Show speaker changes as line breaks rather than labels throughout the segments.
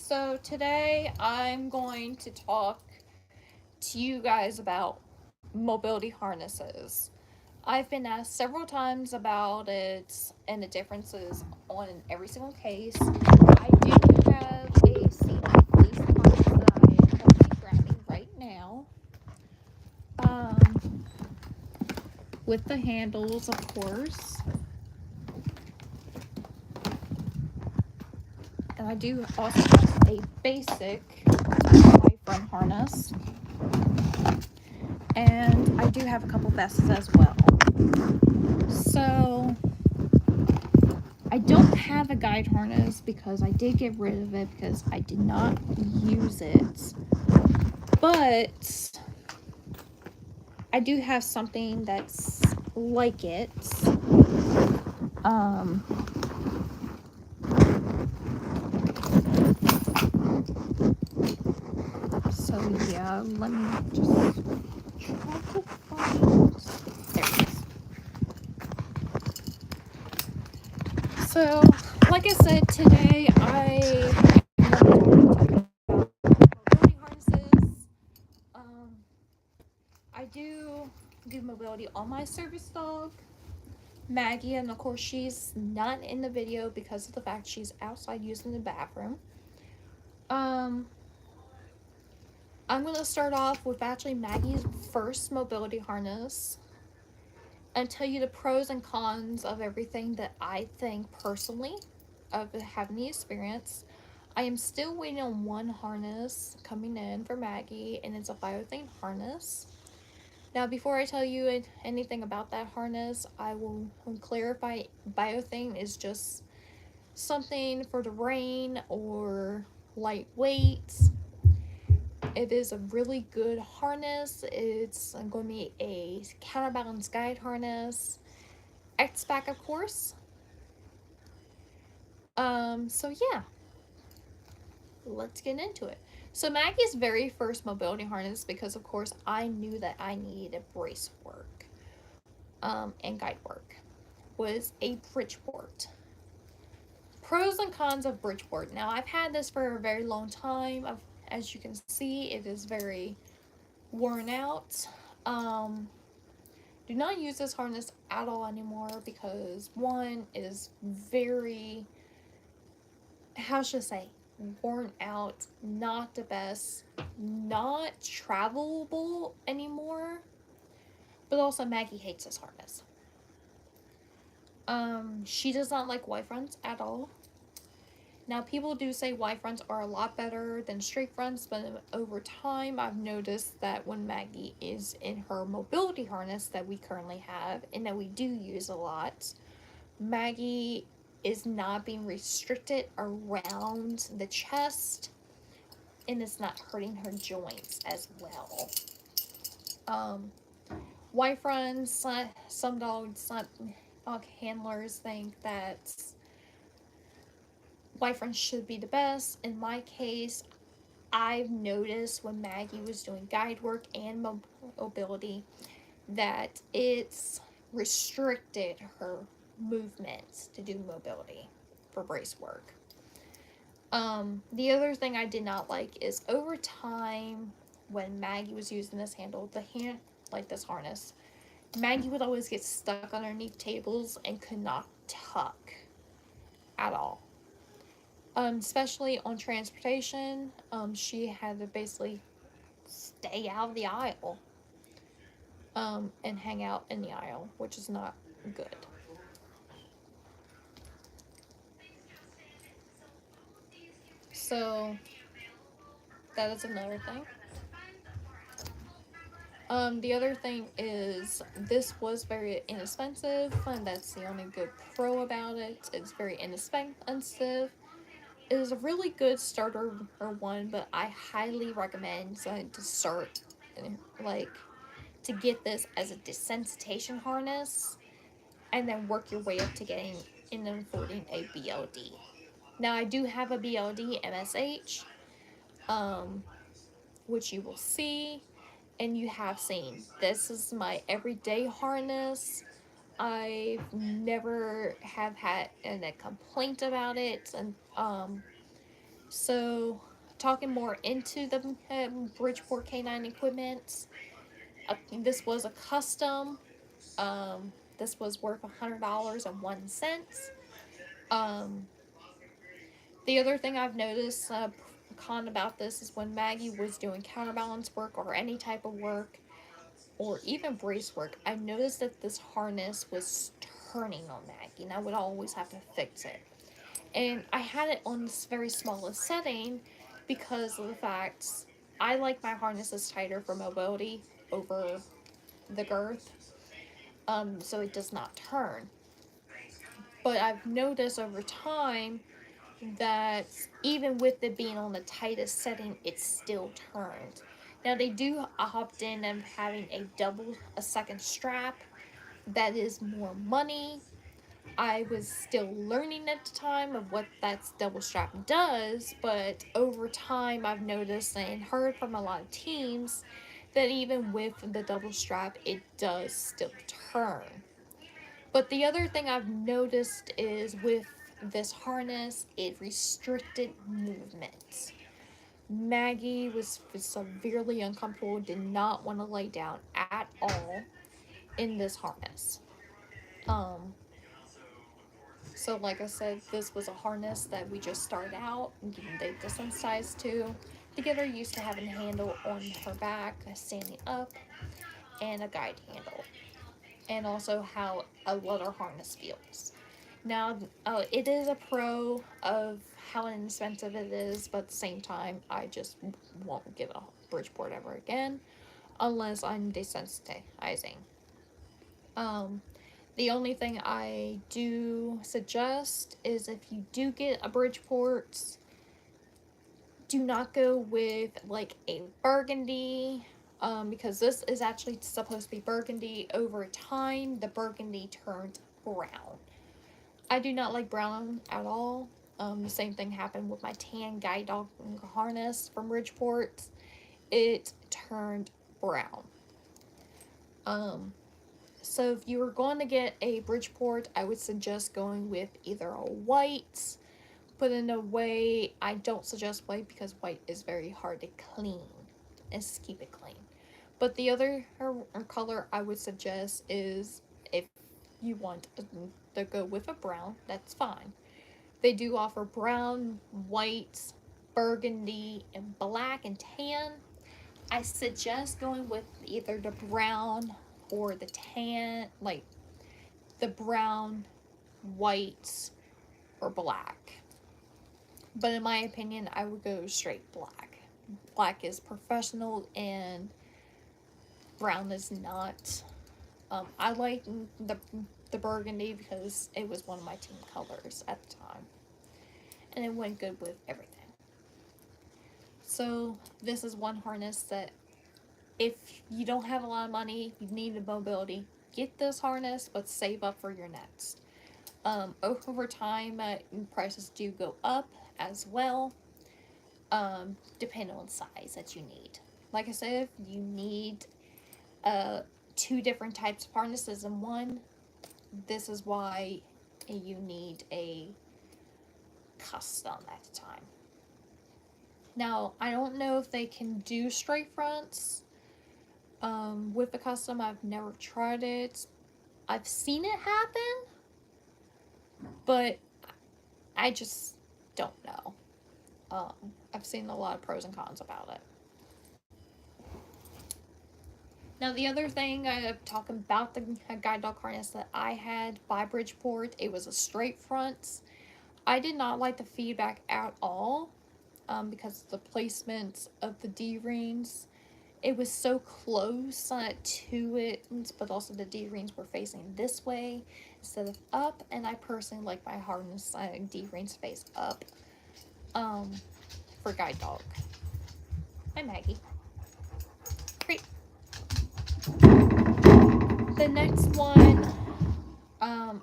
So today I'm going to talk to you guys about mobility harnesses. I've been asked several times about it and the differences on every single case. I do have a safety face harness that I am currently grabbing right now. Um, with the handles, of course. And I do also have a basic life harness. And I do have a couple vests as well. So I don't have a guide harness because I did get rid of it because I did not use it. But I do have something that's like it. Um, so yeah, let me just try to find. There it is. So, like I said, today I mobility harnesses. I do mobility on my service dog, Maggie, and of course she's not in the video because of the fact she's outside using the bathroom. Um, I'm gonna start off with actually Maggie's first mobility harness and tell you the pros and cons of everything that I think personally of having the experience. I am still waiting on one harness coming in for Maggie, and it's a biothane harness. Now, before I tell you anything about that harness, I will clarify biothane is just something for the rain or lightweight. It is a really good harness. It's going to be a counterbalance guide harness. X-Back, of course. So yeah, let's get into it. So Maggie's very first mobility harness, because of course I knew that I needed brace work and guide work, was a Bridgeport. Pros and cons of Bridgeport. Now I've had this for a very long time. As you can see, it is very worn out. Um, do not use this harness at all anymore because one, it is very, how should I say, worn out, not the best, not travelable anymore. But also Maggie hates this harness. She does not like Y fronts at all. Now, people do say Y fronts are a lot better than straight fronts, but over time, I've noticed that when Maggie is in her mobility harness that we currently have and that we do use a lot, Maggie is not being restricted around the chest and it's not hurting her joints as well. Y fronts, some dog handlers think that Y fronts should be the best. In my case, I've noticed when Maggie was doing guide work and mobility that it's restricted her movements to do mobility for brace work. The other thing I did not like is over time when Maggie was using this handle, like this harness, Maggie would always get stuck underneath tables and could not tuck at all. Especially on transportation, she had to basically stay out of the aisle and hang out in the aisle, which is not good. So that is another thing. The other thing is this was very inexpensive, and that's the only good pro about it. It's very inexpensive. It is a really good starter or one, but I highly recommend to start like to get this as a desensitization harness and then work your way up to getting and affording a BLD. Now I do have a BLD MSH, um, which you will see and you have seen. This is my everyday harness. I never have had a complaint about it, and So, talking more into the Bridgeport Canine equipment, this was a custom. This was worth $100.01. Um, the other thing I've noticed, con about this, is when Maggie was doing counterbalance work or any type of work, or even brace work, I noticed that this harness was turning on Maggie, and I would always have to fix it. And I had it on this very smallest setting because of the fact I like my harnesses tighter for mobility over the girth, so it does not turn. But I've noticed over time that even with it being on the tightest setting, it still turns. Now they do opt in of having a second strap. That is more money. I was still learning at the time of what that double strap does, but over time I've noticed and heard from a lot of teams that even with the double strap, it does still turn. But the other thing I've noticed is with this harness, it restricted movement. Maggie was severely uncomfortable, did not want to lay down at all in this harness. Um, so like I said, this was a harness that we just started out, they desensitized to get her used to having a handle on her back, standing up, and a guide handle, and also how a leather harness feels. Now, it is a pro of how inexpensive it is, but at the same time, I just won't get a Bridgeport ever again unless I'm desensitizing. Um, the only thing I do suggest is if you do get a Bridgeport, do not go with like a burgundy, because this is actually supposed to be burgundy. Over time, the burgundy turned brown. I do not like brown at all. The same thing happened with my tan guide dog harness from Bridgeport. It turned brown. So if you were going to get a Bridgeport, I would suggest going with either a white, but in a way, I don't suggest white because white is very hard to clean and keep it clean. But the other color I would suggest is, if you want to go with a brown, that's fine. They do offer brown, white, burgundy, and black and tan. I suggest going with either the brown or the tan, like the brown, white, or black. But in my opinion, I would go straight black. Black is professional and brown is not. I like the burgundy because it was one of my team colors at the time, and it went good with everything. So this is one harness that if you don't have a lot of money, you need a mobility, get this harness, but save up for your next. Over time, prices do go up as well, depending on size that you need. Like I said, if you need two different types of harnesses in one, this is why you need a custom at the time. Now, I don't know if they can do straight fronts with the custom. I've never tried it. I've seen it happen, but I just don't know. I've seen a lot of pros and cons about it. Now, the other thing I'm talking about, the guide dog harness that I had by Bridgeport, it was a straight front. I did not like the feedback at all, because of the placement of the D-rings. It was so close to it, but also the D-rings were facing this way instead of up, and I personally like my harness D-rings face up for guide dog. Hi, Maggie. Great. The next one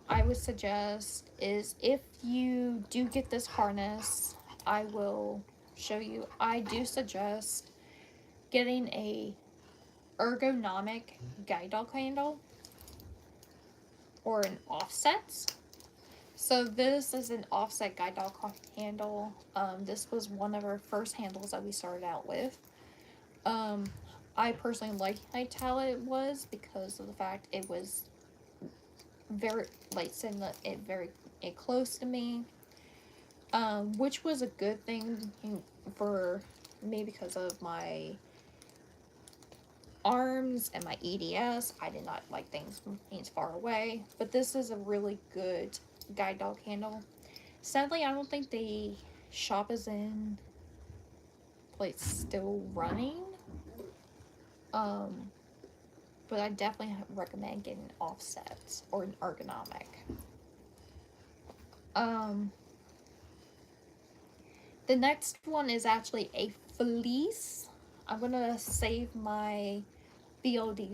I would suggest is, if you do get this harness, I will show you. I do suggest getting a ergonomic guide dog handle or an offset. So this is an offset guide dog handle. This was one of our first handles that we started out with. Um, I personally liked how it was because of the fact it was very, like, sitting it very close to me, which was a good thing for me because of my arms and my EDS. I did not like things far away, but this is a really good guide dog handle. Sadly, I don't think the shop is in place still running. Um, but I definitely recommend getting offsets or an ergonomic. Um, the next one is actually a fleece. I'm gonna save my BOD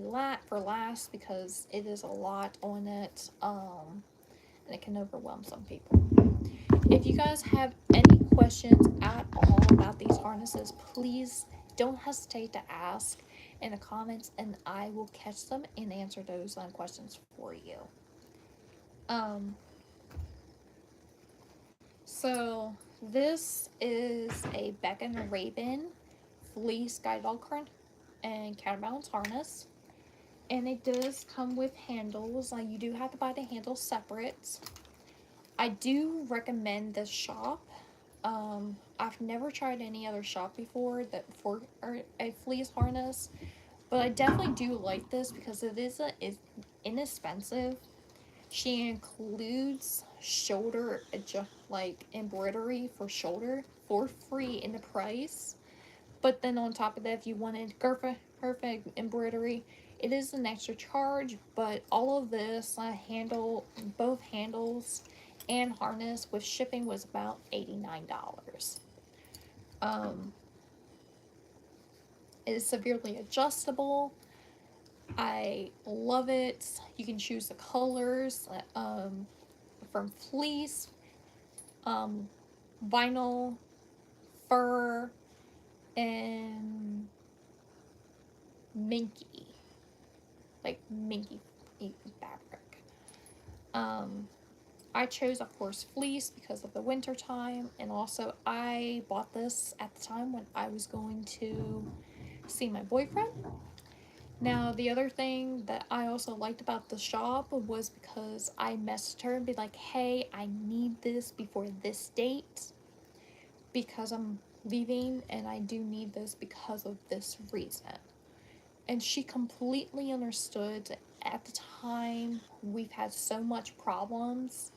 for last because it is a lot on it, and it can overwhelm some people. If you guys have any questions at all about these harnesses, please don't hesitate to ask in the comments, and I will catch them and answer those questions for you. Um, so this is a Becca and Raven fleece guide dog and counterbalance harness, and it does come with handles. You do have to buy the handles separate. I do recommend this shop. I've never tried any other shop before that for a fleece harness, but I definitely do like this because it's inexpensive. She includes shoulder like embroidery for shoulder for free in the price. But then on top of that, if you wanted perfect embroidery, it is an extra charge. But all of this both handles and harness with shipping was about $89. Um, it is severely adjustable. I love it. You can choose the colors from fleece, um, vinyl, fur, and minky, like minky fabric. Um, I chose, of course, fleece because of the winter time, and also I bought this at the time when I was going to see my boyfriend. Now, the other thing that I also liked about the shop was because I messaged her and be like, hey, I need this before this date because I'm leaving and I do need this because of this reason. And she completely understood. At the time, we've had so much problems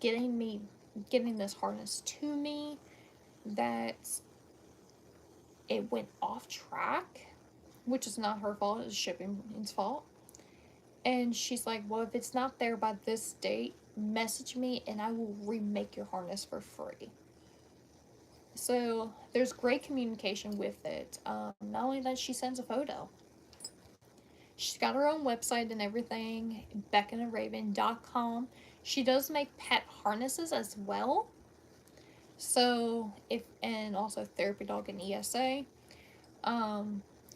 getting this harness to me that it went off track, which is not her fault, it's shipping's fault. And she's like, well, if it's not there by this date, message me and I will remake your harness for free. So there's great communication with it. Not only that, she sends a photo. She's got her own website and everything, BeccaandRaven.com. She does make pet harnesses as well. So and also Therapy Dog and ESA.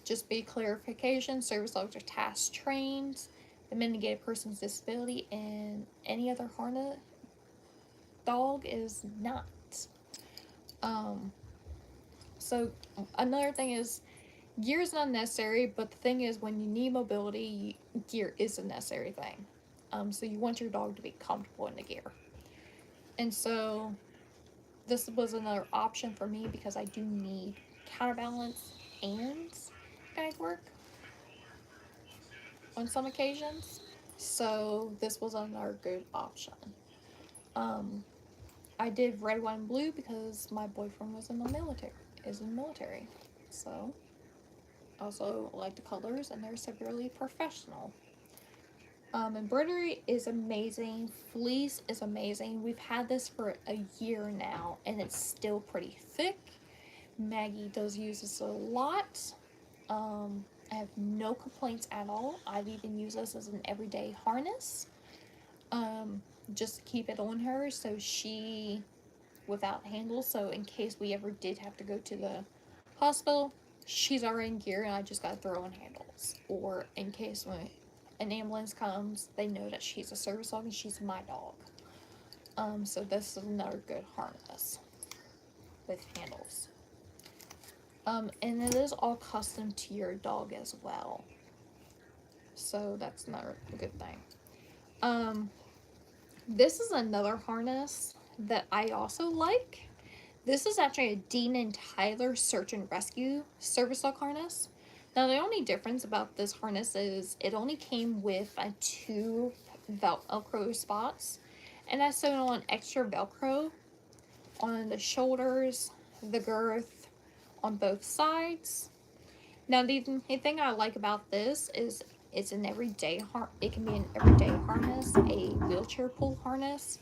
Just be clarification, service dogs are task trained to mitigate a person's disability, and any other harness dog is not. Um, so another thing is gear is not necessary, but the thing is when you need mobility, gear is a necessary thing. So you want your dog to be comfortable in the gear. And so this was another option for me because I do need counterbalance and guide work on some occasions. So this was another good option. Um, I did red, white, and blue because my boyfriend was in the military. Is in the military, so also like the colors, and they're severely professional. Embroidery is amazing. Fleece is amazing. We've had this for a year now, and it's still pretty thick. Maggie does use this a lot. I have no complaints at all. I've even used this as an everyday harness. Just to keep it on her so she, without handles, so in case we ever did have to go to the hospital, she's already in gear and I just gotta throw on handles. Or in case when an ambulance comes, they know that she's a service dog and she's my dog. So this is another good harness with handles. And it is all custom to your dog as well. So that's another good thing. This is another harness that I also like. This is actually a Dean and Tyler Search and Rescue service dog harness. Now the only difference about this harness is it only came with 2 Velcro spots, and I sewed on extra Velcro on the shoulders, the girth, on both sides. Now the thing I like about this is it's an everyday it can be an everyday harness, a wheelchair pull harness,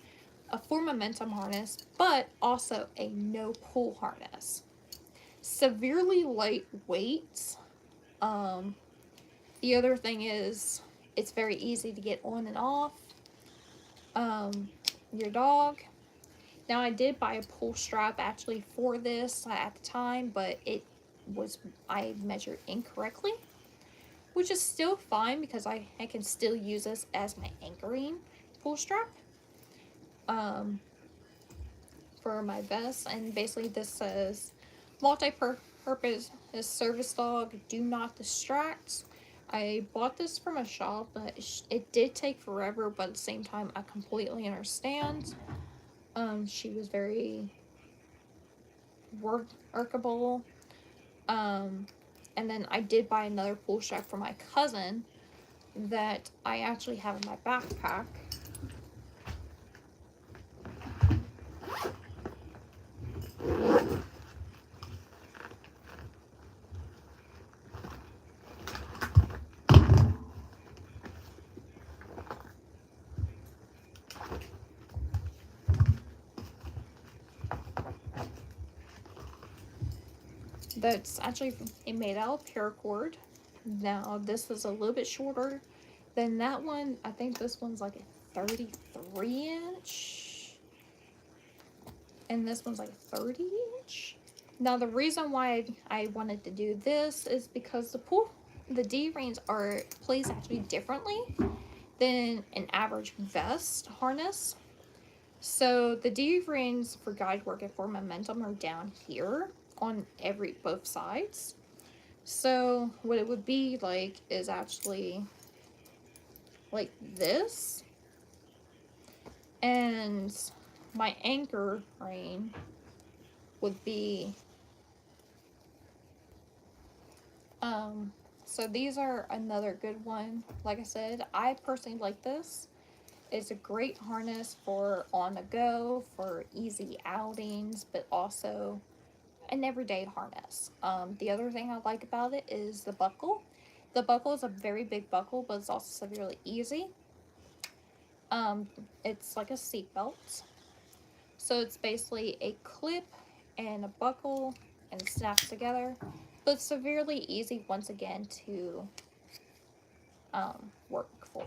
a for momentum harness, but also a no pull harness. Severely lightweight. The other thing is it's very easy to get on and off your dog. Now I did buy a pull strap actually for this at the time, but I measured incorrectly, which is still fine because I can still use this as my anchoring pull strap for my vest. And basically this says multi-purpose service dog, do not distract. I bought this from a shop, but it did take forever, but at the same time I completely understand. She was very workable. And then I did buy another pull strap for my cousin that I actually have in my backpack. That's actually made out of paracord. Now this is a little bit shorter than that one. I think this one's like a 33-inch. And this one's like a 30-inch. Now the reason why I wanted to do this is because the D-rings are placed actually differently than an average vest harness. So the D-rings for guide work and for momentum are down here on both sides. So what it would be like is actually like this, and my anchor ring would be so these are another good one. Like I said, I personally like this. It's a great harness for on the go, for easy outings, but also an everyday harness. The other thing I like about it is the buckle. The buckle is a very big buckle, but it's also severely easy. It's like a seat belt. So it's basically a clip and a buckle and it snaps together. But it's severely easy once again to work for.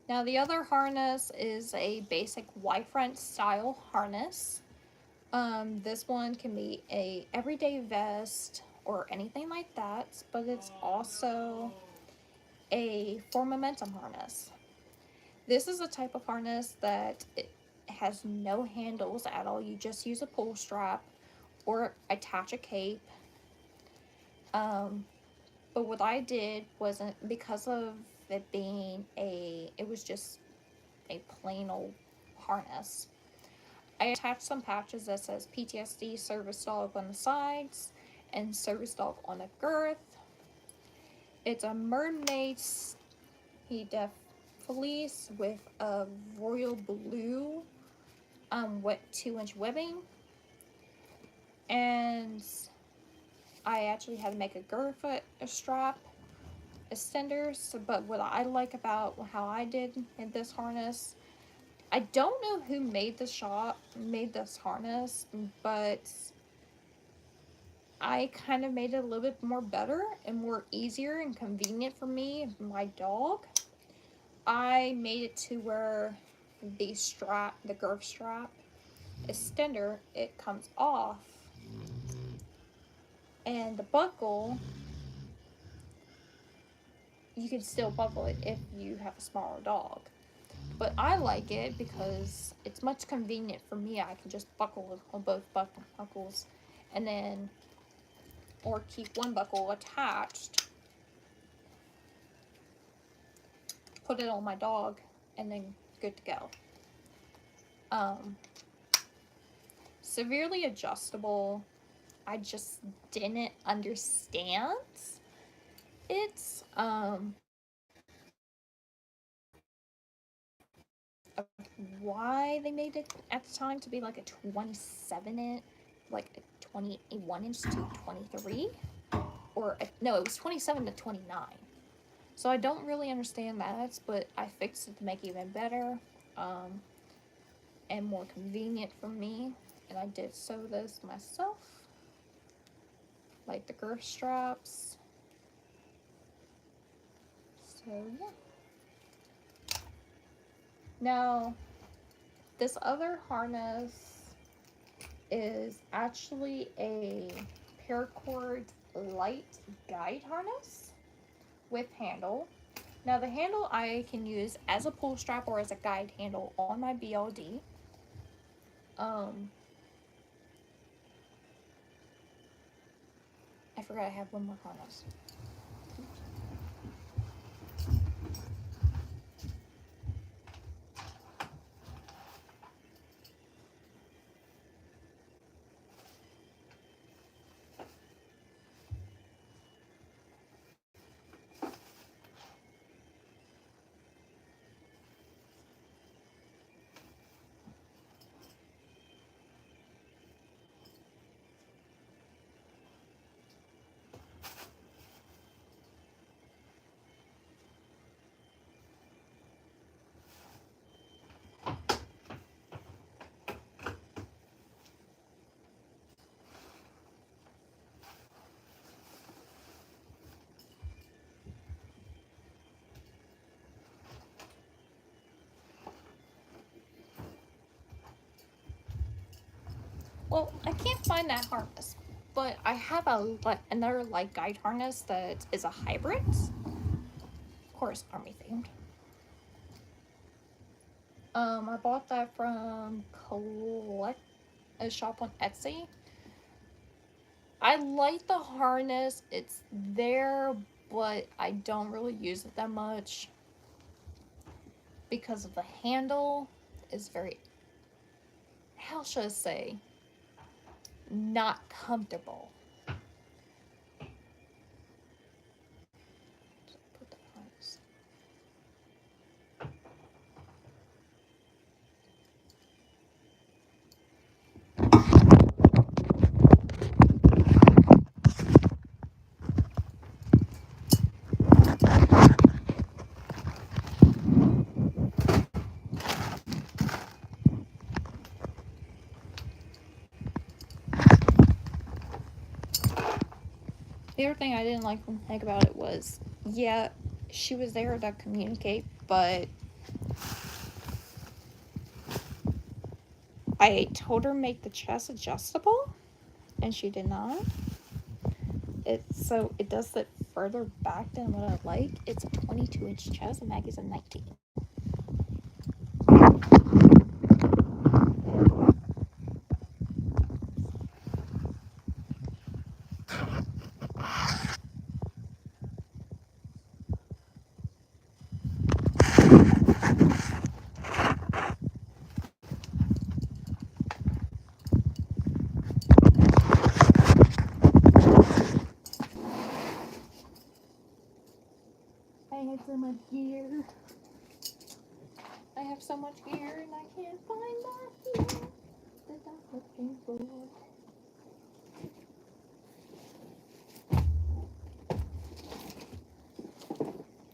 Now the other harness is a basic Y-front style harness. This one can be a everyday vest or anything like that, but it's also a for momentum harness. This is a type of harness that it has no handles at all. You just use a pull strap or attach a cape. But what I did wasn't because of it being it was just a plain old harness. I attached some patches that says PTSD service dog on the sides and service dog on the girth. It's a mermaid def fleece with a royal blue wet 2-inch webbing, and I actually had to make a girth strap extenders. But what I like about how I did in this harness, I don't know who made this harness, but I kind of made it a little bit more better and more easier and convenient for me and my dog. I made it to where the girth strap extender, it comes off, and the buckle you can still buckle it if you have a smaller dog. But I like it because it's much convenient for me. I can just buckle it on both buckles and then, or keep one buckle attached, put it on my dog, and then good to go. Severely adjustable. I just didn't understand it. Why they made it at the time to be like a 27 inch, like a 21 inch to 23, or no, it was 27 to 29. So I don't really understand that, but I fixed it to make it even better and more convenient for me. And I did sew this myself, like the girth straps. So yeah. Now, this other harness is actually a paracord light guide harness with handle. Now the handle I can use as a pull strap or as a guide handle on my BLD. I forgot I have one more harness. Well, I can't find that harness, but I have another light guide harness that is a hybrid. Of course, army themed. I bought that from a shop on Etsy. I like the harness. It's there, but I don't really use it that much because of the handle is very, how should I say, not comfortable. Put the harness. The other thing I didn't like about it was, yeah, she was there to communicate, but I told her make the chest adjustable, and she did not. So it does sit further back than what I like. It's a 22-inch chest, and Maggie's a 19. I have so much gear. I have so much gear, and I can't find that gear that I'm looking for.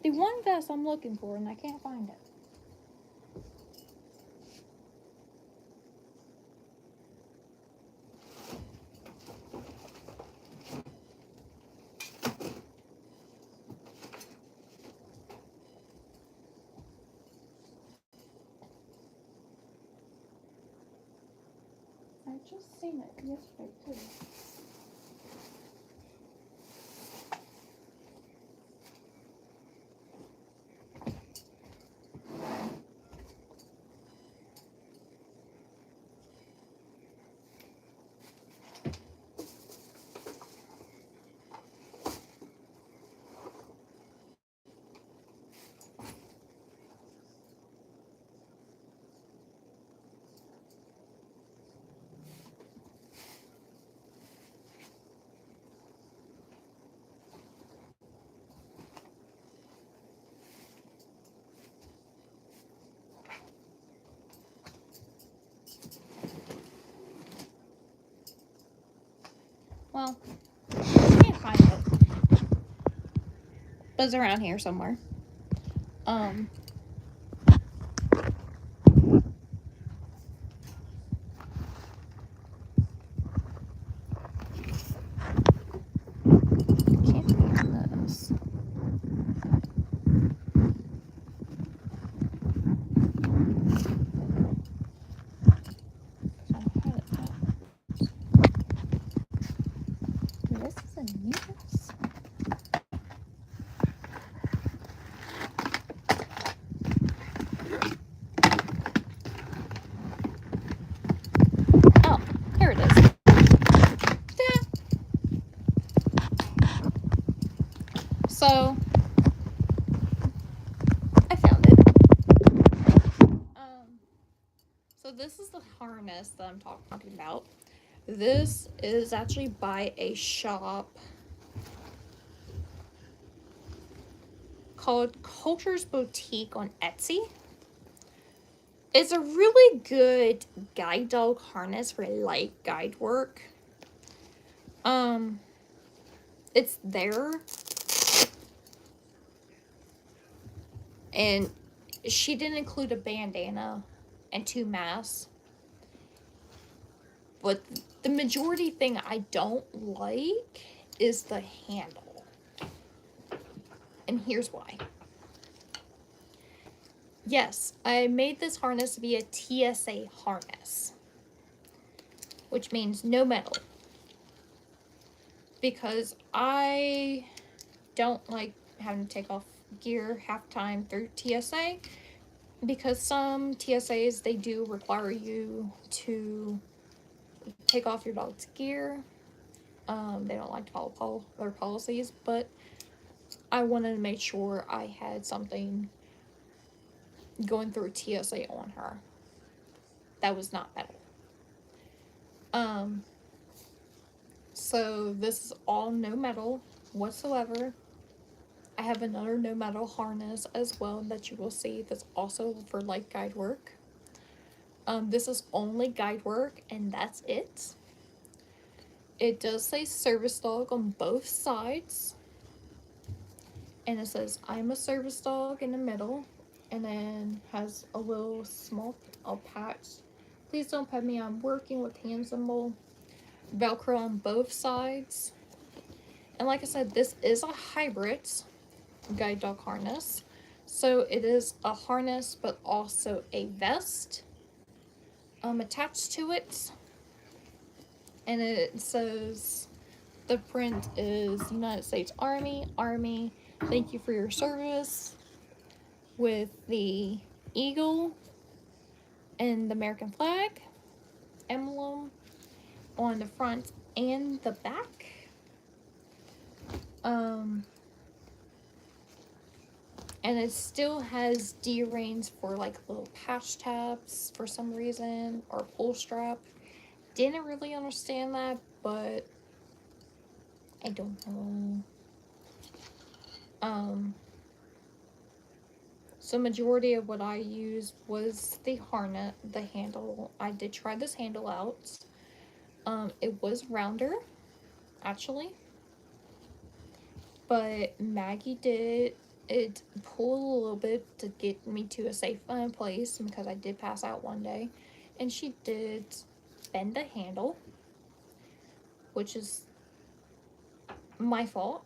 The one vest I'm looking for, and I can't find it. I just seen it yesterday too. Well, I can't find it. But it's around here somewhere. Um, can't find this. This is a news. Oh, here it is. So I found it. So this is the harness that I'm talking about. This is actually by a shop called Culture's Boutique on Etsy. It's a really good guide dog harness for light guide work. It's there. And she didn't include a bandana and 2 masks. But the majority thing I don't like is the handle. And here's why. Yes, I made this harness to be a TSA harness, which means no metal. Because I don't like having to take off gear half time through TSA. Because some TSAs, they do require you to take off your dog's gear. They don't like to follow their policies, but I wanted to make sure I had something going through TSA on her that was not metal. So this is all no metal whatsoever. I have another no metal harness as well that you will see that's also for light guide work. This is only guide work and that's it. It does say service dog on both sides. And it says, I'm a service dog in the middle. And then has a little small patch. Please don't pet me, I'm working with hand symbol. Velcro on both sides. And like I said, this is a hybrid guide dog harness. So it is a harness, but also a vest attached to it. And it says, the print is United States Army, thank you for your service, with the eagle and the American flag emblem on the front and the back. And it still has D-rings for like little patch tabs for some reason, or pull strap. Didn't really understand that, but I don't know. So majority of what I used was the harness, the handle. I did try this handle out. It was rounder, actually. But Maggie did it pull a little bit to get me to a safe place because I did pass out one day. And she did bend the handle, which is my fault.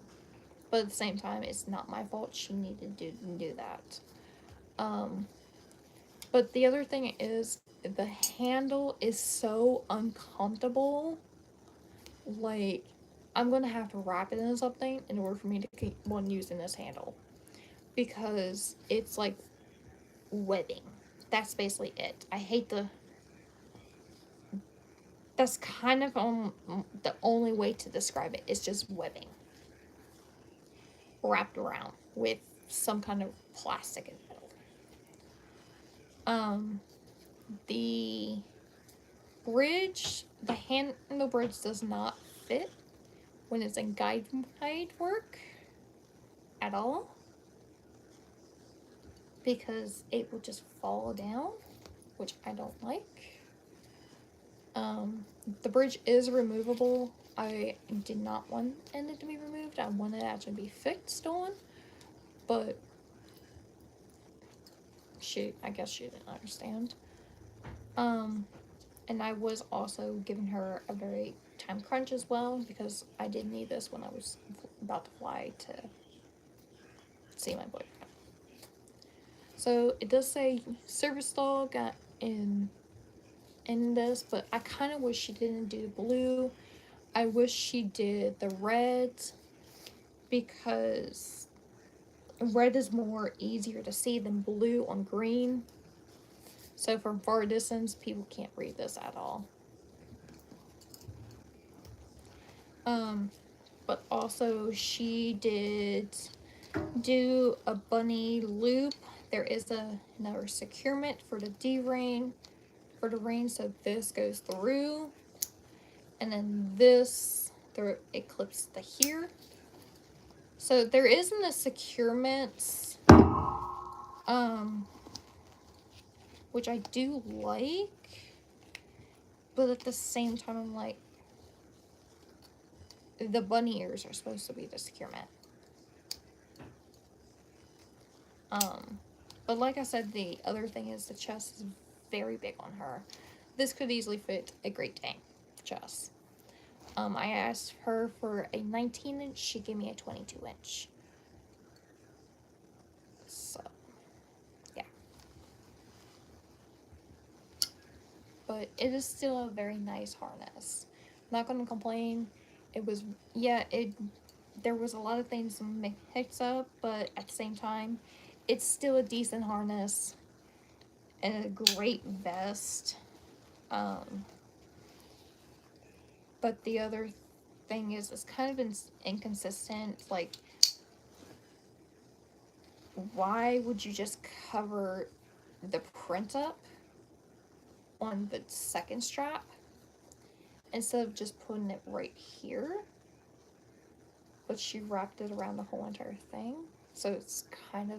But at the same time, it's not my fault. She needed to do that. But the other thing is, the handle is so uncomfortable. Like, I'm going to have to wrap it in something in order for me to keep on using this handle. Because it's like webbing. That's basically it. I hate the... That's kind of the only way to describe it. It's just webbing. Wrapped around with some kind of plastic in the middle. The bridge, the handle bridge does not fit when it's in guide work at all, because it will just fall down, which I don't like. The bridge is removable I did not want it to be removed. I wanted it to actually be fixed on, but I guess she didn't understand. And I was also giving her a very time crunch as well, because I did need this when I was about to fly to see my boyfriend. So it does say service dog in this, but I kind of wish she didn't do the blue. I wish she did the red, because red is more easier to see than blue on green. So from far distance, people can't read this at all. But also she did do a bunny loop. There is another securement for the D-ring, so this goes through, and then this it clips the here. So there isn't a securement, which I do like, but at the same time I'm like, the bunny ears are supposed to be the securement. But like I said, the other thing is the chest is very big on her. This could easily fit a Great Dane chest. I asked her for a 19-inch. She gave me a 22-inch. So, yeah. But it is still a very nice harness. Not going to complain. It was, there was a lot of things mixed up, but at the same time, it's still a decent harness and a great vest. But the other thing is, it's kind of inconsistent. Like, why would you just cover the print up on the second strap instead of just putting it right here? But she wrapped it around the whole entire thing, so it's kind of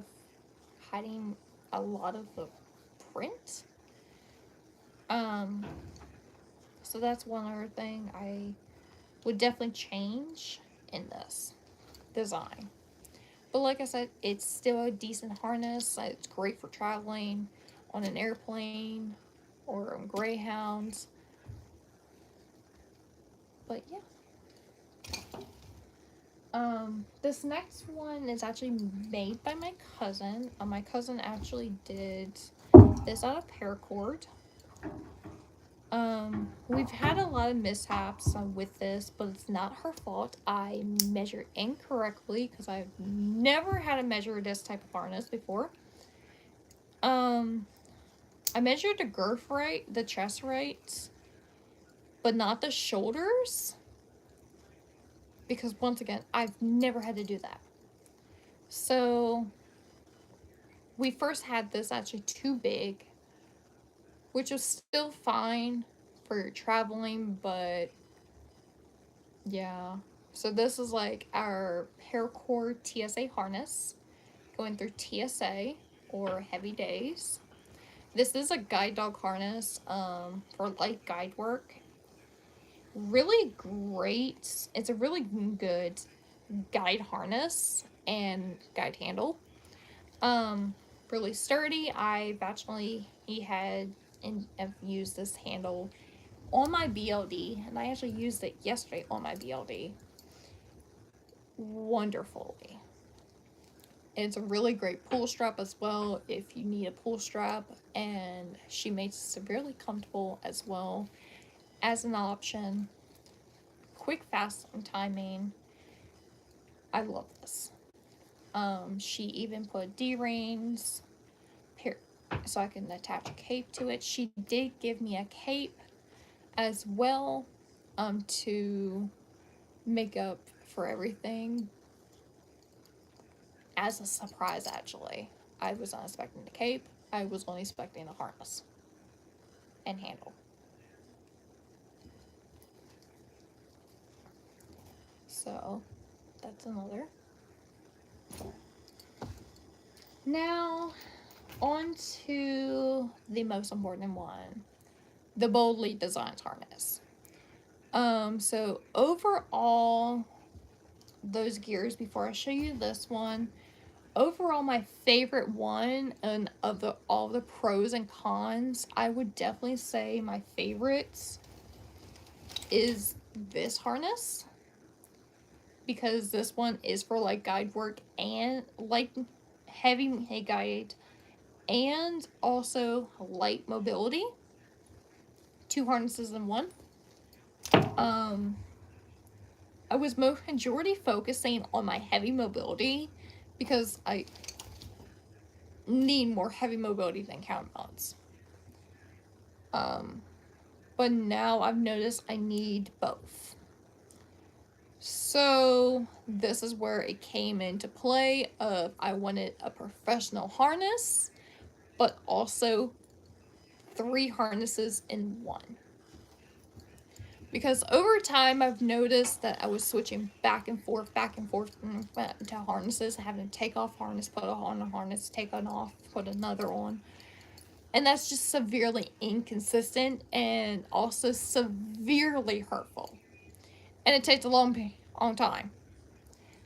hiding a lot of the print. So that's one other thing I would definitely change in this design. But like I said, it's still a decent harness. It's great for traveling on an airplane or on Greyhounds. But yeah. This next one is actually made by my cousin. My cousin actually did this out of paracord. We've had a lot of mishaps with this, but it's not her fault. I measured incorrectly because I've never had to measure this type of harness before. I measured the girth right, the chest right, but not the shoulders. Because once again, I've never had to do that. So we first had this actually too big, which was still fine for traveling, but yeah. So this is like our paracord TSA harness going through TSA or heavy days. This is a guide dog harness for light guide work. Really great. It's a really good guide harness and guide handle. Really sturdy. I've actually I've used this handle on my BLD, and I actually used it yesterday on my BLD wonderfully. It's a really great pull strap as well if you need a pull strap, and she makes it severely comfortable as well as an option. Quick, fast on timing. I love this. She even put D-rings so I can attach a cape to it. She did give me a cape as well to make up for everything as a surprise. Actually, I was not expecting the cape. I was only expecting a harness and handle. So that's another. Now on to the most important one, the Boldly Designed harness. So overall, those gears, before I show you this one, overall my favorite one, and of all the pros and cons, I would definitely say my favorites is this harness, because this one is for like guide work and like heavy guide, and also light mobility. Two harnesses in one. I was majority focusing on my heavy mobility because I need more heavy mobility than counterbalance. But now I've noticed I need both. So this is where it came into play of I wanted a professional harness, but also 3 harnesses in one. Because over time I've noticed that I was switching back and forth to harnesses, having to take off harness, put on a harness, take on off, put another on. And that's just severely inconsistent and also severely hurtful. And it takes a long time.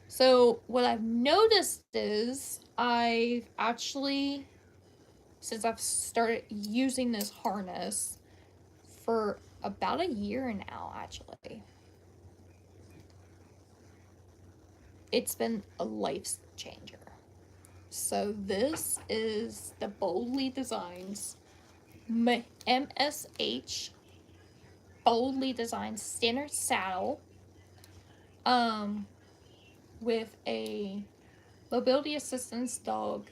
So what I've noticed is I've actually, since I've started using this harness for about a year now, actually, it's been a life changer. So this is the Boldly Designs MSH Boldly Designed Standard Saddle, with a mobility assistance dog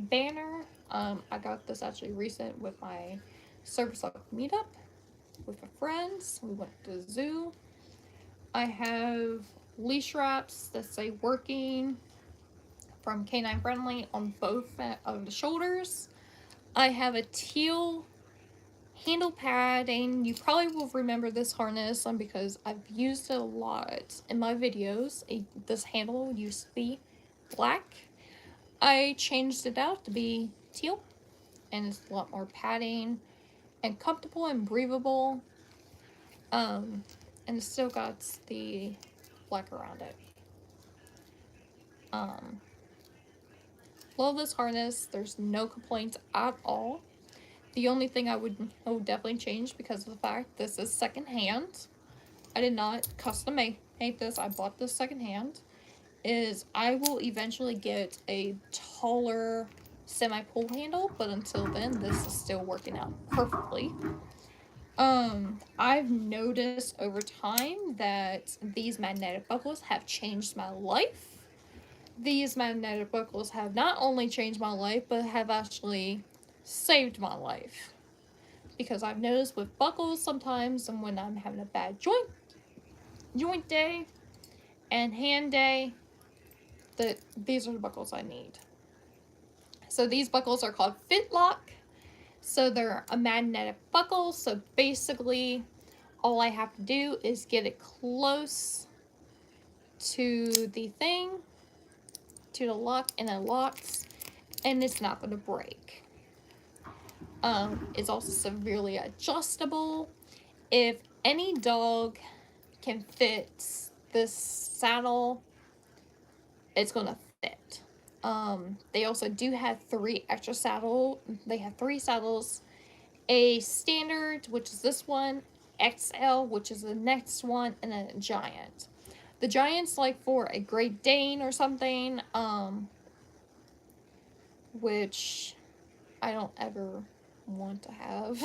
banner. I got this actually recent with my service dog meetup with my friends. We went to the zoo. I have leash wraps that say working from Canine Friendly on both of the shoulders. I have a teal handle padding. You probably will remember this harness because I've used it a lot in my videos. This handle used to be black. I changed it out to be teal, and it's a lot more padding and comfortable and breathable. And it still got the black around it. Love this harness. There's no complaints at all. The only thing I would definitely change, because of the fact this is secondhand, I did not custom make this, I bought this secondhand, is I will eventually get a taller semi-pull handle, but until then, this is still working out perfectly. I've noticed over time that these magnetic buckles have changed my life. These magnetic buckles have not only changed my life, but have actually saved my life. Because I've noticed with buckles sometimes, and when I'm having a bad joint day and hand day, that these are the buckles I need. So these buckles are called Fitlock. So they're a magnetic buckle. So basically, all I have to do is get it close to the thing, to the lock, and it locks, and it's not going to break. It's also severely adjustable. If any dog can fit this saddle, it's going to fit. They also do have 3 extra saddles. They have 3 saddles. A standard, which is this one, XL, which is the next one, and then a giant. The giant's like for a Great Dane or something, which I don't ever want to have,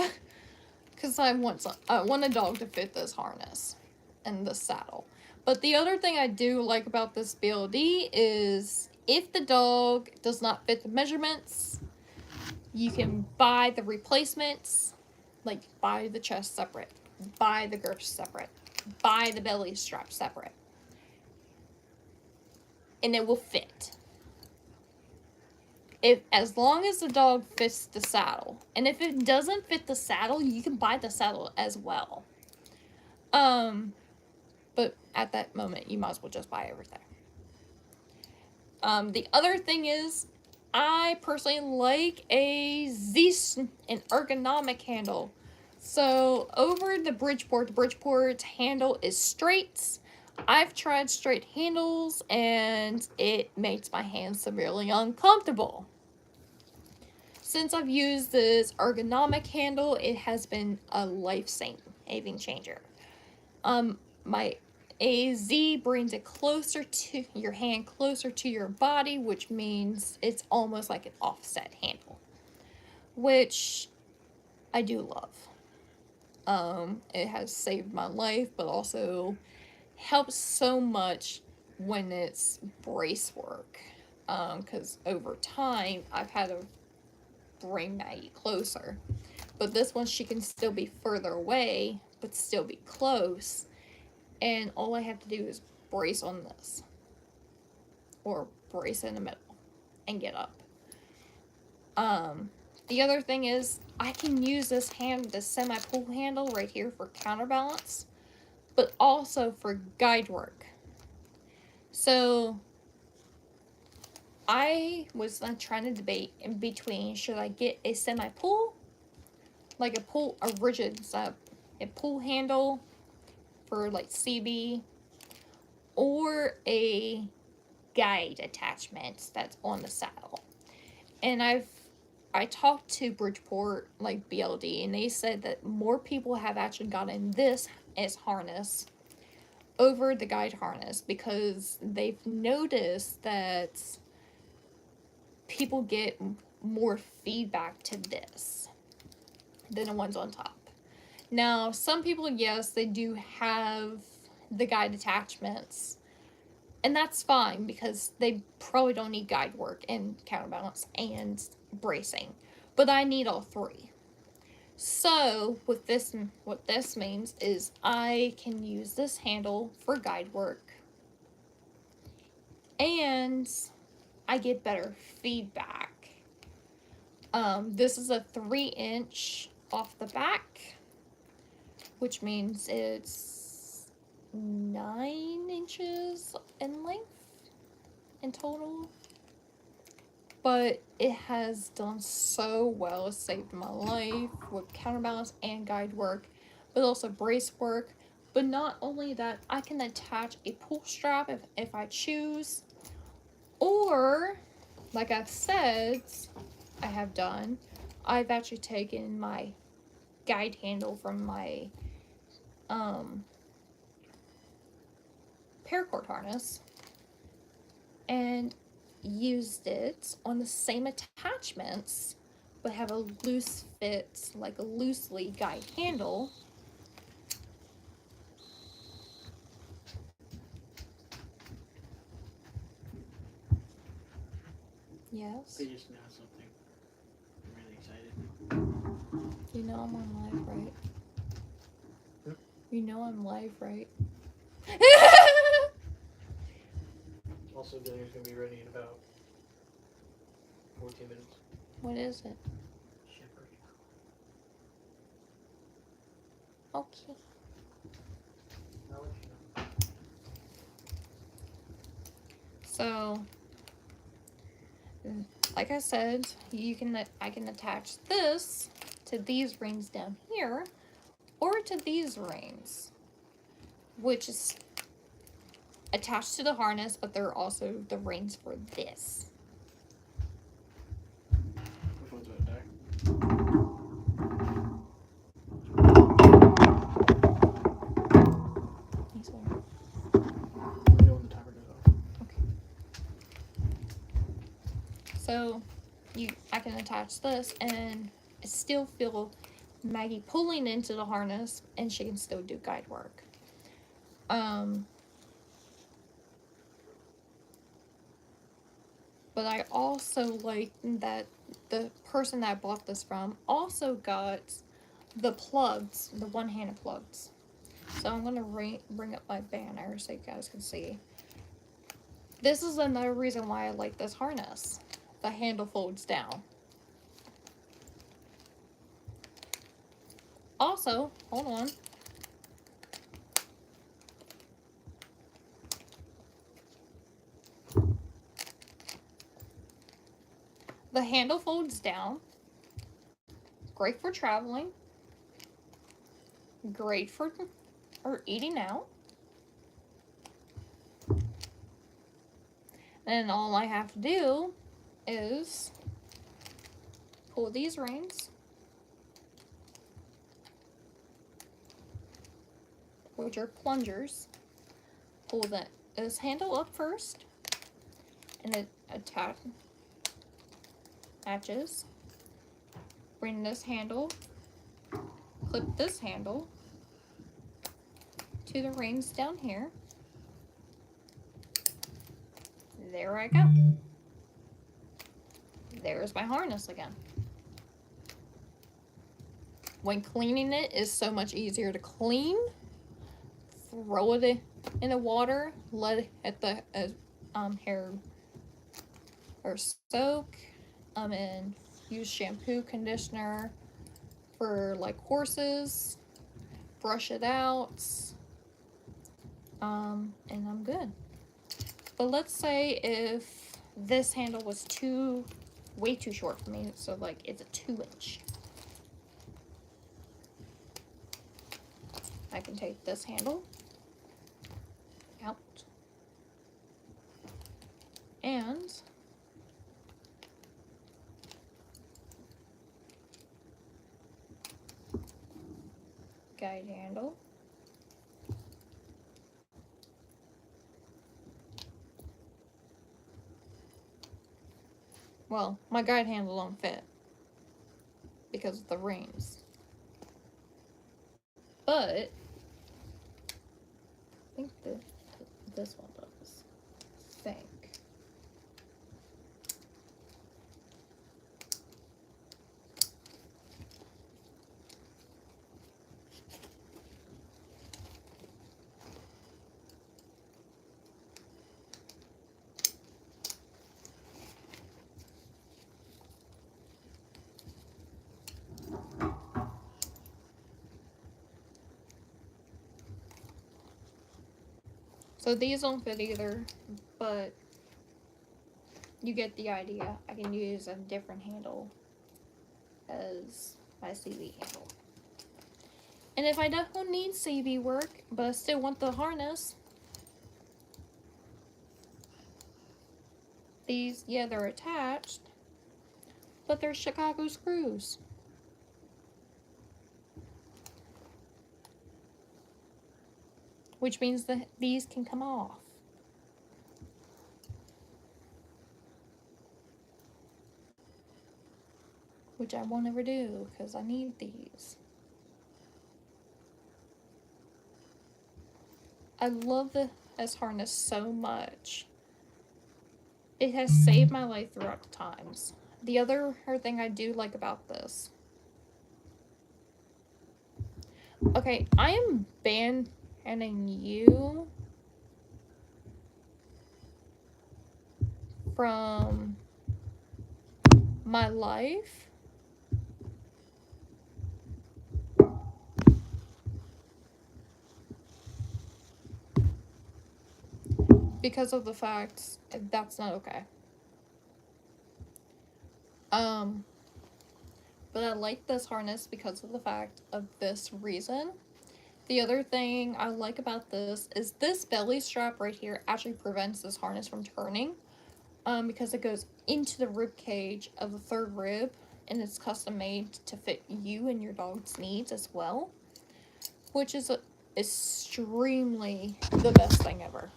because I want a dog to fit this harness and the saddle. But the other thing I do like about this BLD is if the dog does not fit the measurements, you can buy the replacements, like buy the chest separate, buy the girth separate, buy the belly strap separate, and it will fit. As long as the dog fits the saddle. And if it doesn't fit the saddle, you can buy the saddle as well. But at that moment, you might as well just buy everything. The other thing is, I personally like an ergonomic handle So over the Bridgeport handle is straight. I've tried straight handles and it makes my hands severely uncomfortable. Since I've used this ergonomic handle, it has been a life-saving changer. My AZ brings it closer to your hand, closer to your body, which means it's almost like an offset handle, which I do love. It has saved my life, but also helps so much when it's brace work. Because over time, I've had to bring Maggie closer. But this one, she can still be further away, but still be close. And all I have to do is brace on this. Or brace in the middle. And get up. The other thing is, I can use this semi-pull handle right here for counterbalance, but also for guide work. So, I was trying to debate in between, should I get a semi-pull, like a rigid pull handle for like CB, or a guide attachment that's on the saddle. And I talked to Bridgeport, like BLD, and they said that more people have actually gotten this as harness over the guide harness because they've noticed that people get more feedback to this than the ones on top. Now, some people, yes, they do have the guide attachments, and that's fine because they probably don't need guide work and counterbalance and bracing, but I need all three. So what this means is I can use this handle for guide work, and I get better feedback. This is a 3-inch off the back, which means it's 9 inches in length in total. But it has done so well. It saved my life with counterbalance and guide work, but also brace work. But not only that, I can attach a pull strap if I choose. Or, like I've said, I have done, I've actually taken my guide handle from my paracord harness and used it on the same attachments, but have a loose fit, like a loosely guide handle. Yes.
I just know something. I'm really excited.
You know I'm on live, right?
Yep.
You know I'm live, right?
Also, dinner's gonna be ready in about 14 minutes.
What is it?
Shepherd.
Okay.
I'll let you know.
So, like I said, I can attach this to these rings down here, or to these rings, which is attached to the harness, but they're also the rings for this.
Which one's gonna die?
These are.
Let me know when the timer goes off.
Okay. So, I can attach this, and I still feel Maggie pulling into the harness, and she can still do guide work. But I also like that the person that I bought this from also got the plugs, the one-handed plugs. So I'm going to bring up my banner so you guys can see. This is another reason why I like this harness. The handle folds down. Also, hold on. The handle folds down. Great for traveling. great for eating out. And all I have to do is pull these reins, which are plungers. Pull this handle up first, and it attaches. Bring this handle, clip this handle to the reins down here. There I go. There's my harness again. When cleaning it is so much easier to clean. Throw it in the water, let it the hair or soak, and use shampoo, conditioner for like horses, brush it out, and I'm good. But let's say if this handle was way too short for me, so like it's a 2-inch. I can take this handle out and guide handle. Well, my guide handle don't fit because of the reins. But I think this one does. I think. So these don't fit either, but you get the idea. I can use a different handle as my CV handle. And if I don't need CV work, but I still want the harness, these, yeah, they're attached, but they're Chicago screws. Which means that these can come off. Which I won't ever do because I need these. I love this harness so much. It has saved my life throughout the times. The other thing I do like about this. Okay, I am banning you from my life because of the fact that's not okay. But I like this harness because of the fact of this reason. The other thing I like about this is this belly strap right here actually prevents this harness from turning, because it goes into the rib cage of the third rib, and it's custom made to fit you and your dog's needs as well, which is extremely the best thing ever.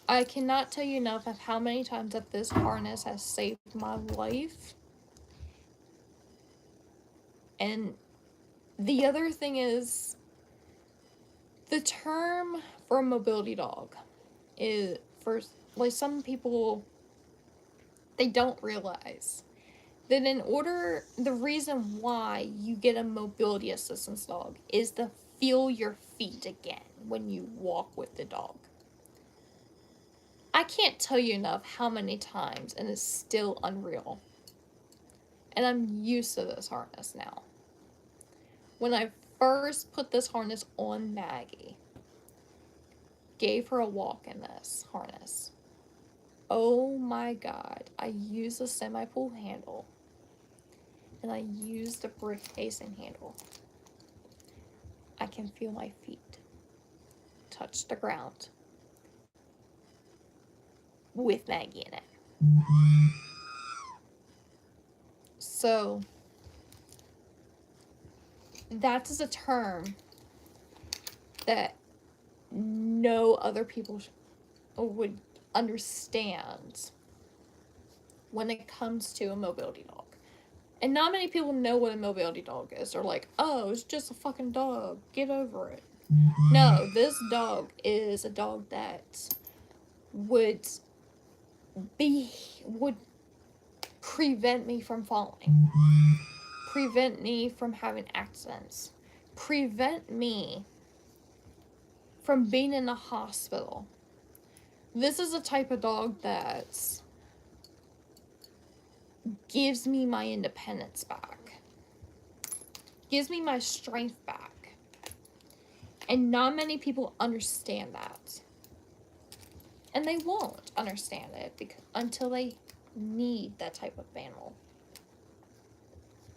I cannot tell you enough of how many times that this harness has saved my life. And the other thing is, the term for a mobility dog is, for like some people, they don't realize that the reason why you get a mobility assistance dog is to feel your feet again when you walk with the dog. I can't tell you enough how many times, and it's still unreal. And I'm used to this harness now. When I first put this harness on Maggie, gave her a walk in this harness, oh my god, I used a semi-pull handle, and I used a brick casing handle. I can feel my feet touch the ground with Maggie in it. So that is a term that no other people would understand when it comes to a mobility dog. And not many people know what a mobility dog is. They're like, oh, it's just a fucking dog. Get over it. No, this dog is a dog that would prevent me from falling, prevent me from having accidents, prevent me from being in the hospital. This is a type of dog that gives me my independence back, gives me my strength back. And not many people understand that. And they won't understand it until they need that type of animal.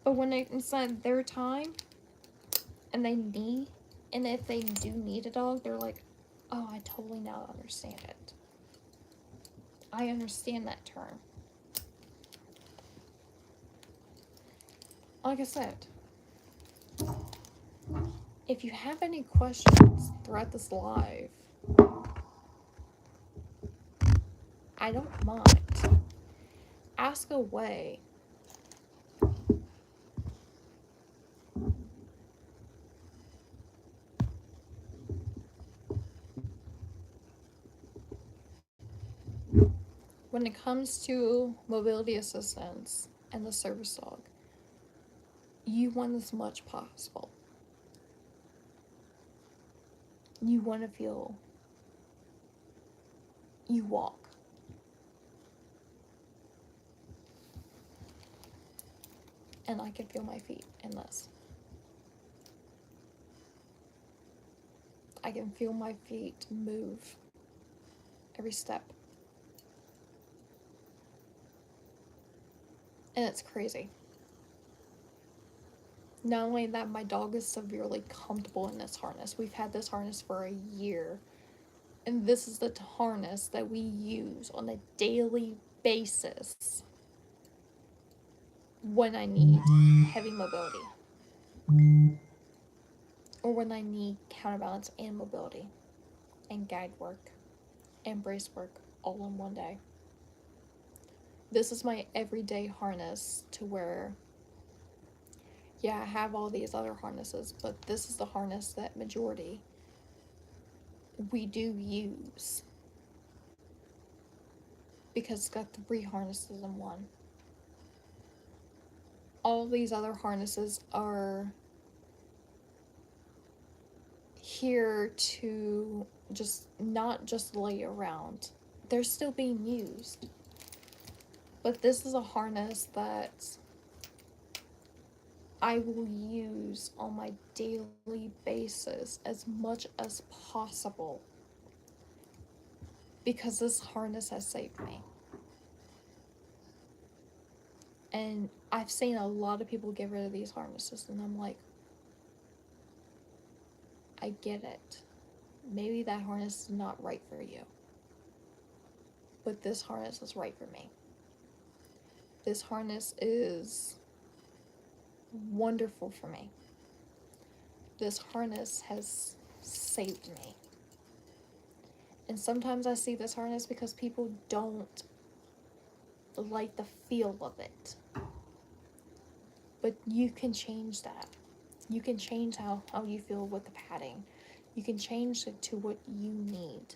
But when it's not their time, and if they do need a dog, they're like, oh, I totally now understand it. I understand that term. Like I said, if you have any questions throughout this live, I don't mind. Ask away. When it comes to mobility assistance and the service dog, you want as much possible. You want to feel you walk. And I can feel my feet in this. I can feel my feet move every step. And it's crazy. Not only that, my dog is severely comfortable in this harness. We've had this harness for a year. And this is the harness that we use on a daily basis when I need heavy mobility. Or when I need counterbalance and mobility. And guide work. And brace work all in one day. This is my everyday harness to where, yeah, I have all these other harnesses, but this is the harness that majority we do use. Because it's got 3 harnesses in one. All these other harnesses are here to not just lay around. They're still being used. But this is a harness that I will use on my daily basis as much as possible. Because this harness has saved me. And I've seen a lot of people get rid of these harnesses, and I'm like, I get it. Maybe that harness is not right for you. But this harness is right for me. This harness is wonderful for me. This harness has saved me. And sometimes I see this harness because people don't like the feel of it. But you can change that. You can change how you feel with the padding. You can change it to what you need.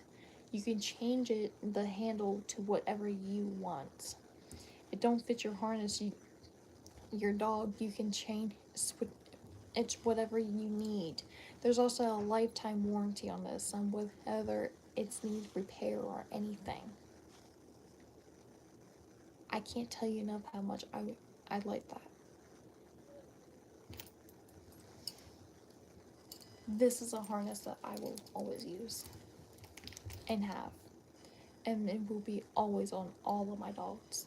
You can change the handle to whatever you want. If it don't fit your harness, your dog, you can change it's whatever you need. There's also a lifetime warranty on this, on whether it needs repair or anything. I can't tell you enough how much I like that. This is a harness that I will always use and have, and it will be always on all of my dogs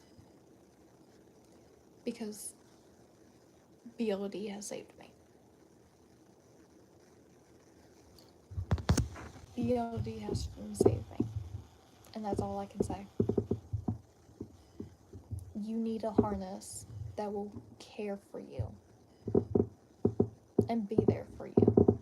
because BLD has saved me. BLD has saved me. And that's all I can say. You need a harness that will care for you and be there for you.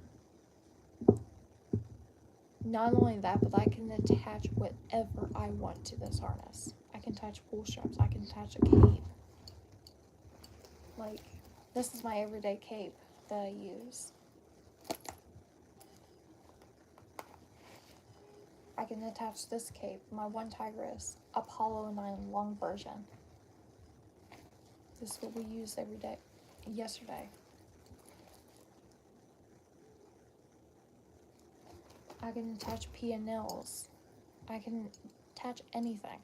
Not only that, but I can attach whatever I want to this harness. I can attach pull straps. I can attach a cape. Like, this is my everyday cape that I use. I can attach this cape, my One Tigress Apollo 9 long version. This is what we use every day. Yesterday. I can attach P&Ls. I can attach anything.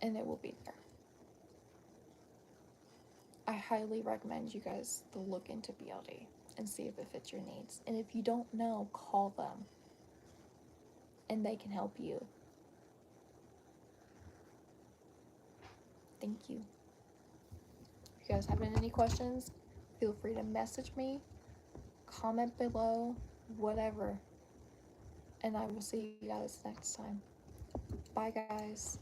And it will be there. I highly recommend you guys to look into BLD and see if it fits your needs. And if you don't know, call them. And they can help you. Thank you. If you guys have any questions, feel free to message me, comment below, whatever. And I will see you guys next time. Bye, guys.